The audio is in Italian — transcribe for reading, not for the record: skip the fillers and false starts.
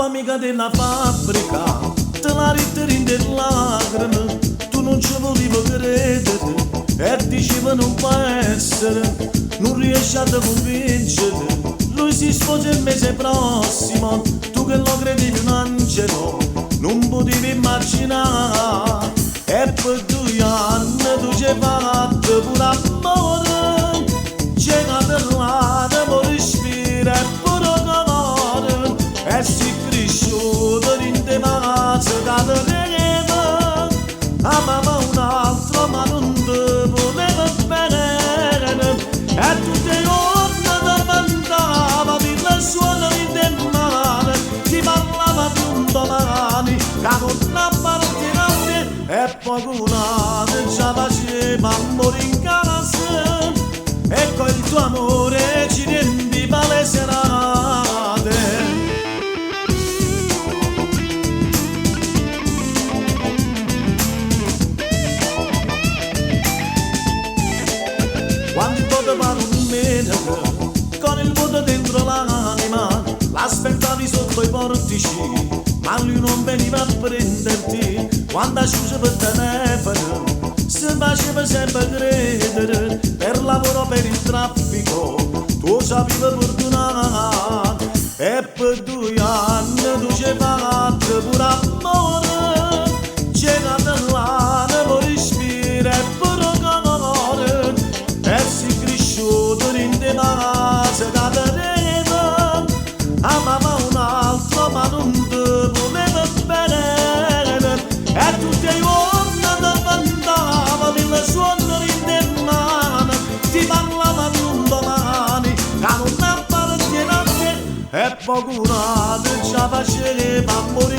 amica della fabbrica, te la ritiri in lacrime, tu non ci volevi credere e dicevi non può essere, non riesci a te convincere. Lui si sposa il mese prossimo, tu che lo credevi un angelo, non potevi immaginare. E per 2 anni tu ci hai fatto pure amore, c'è una terrata per respirare e pure colore, e si è cresciuto in te mazze che te teneva, amava un altro ma non te voleva bene, e tutti i giorni ti mandava mille suoni in te mani, ti parlava di un domani che non appartiene a te, e poco una già faceva amore in casa, e con il tuo amore ci riempiva le serate. Quando il voto va un mentre, con il voto dentro l'anima, l'aspettavi sotto i portici, ma lui non veniva a prenderti. Quando asciuse per telefono, si faceva sempre credere, per lavoro, per il traffico, tu sapevi fortunato, e per 2 anni tu ci hai fatto pure amore, c'era dell'anno per respirare e pure colore, e si è cresciuto in te mazze che te teneva, amava un altro ma non te voleva bene, e tutti i giorni ti mandava mille suoni in te mani, ti parlava di un domani che non appartiene a te, e poco una già faceva amore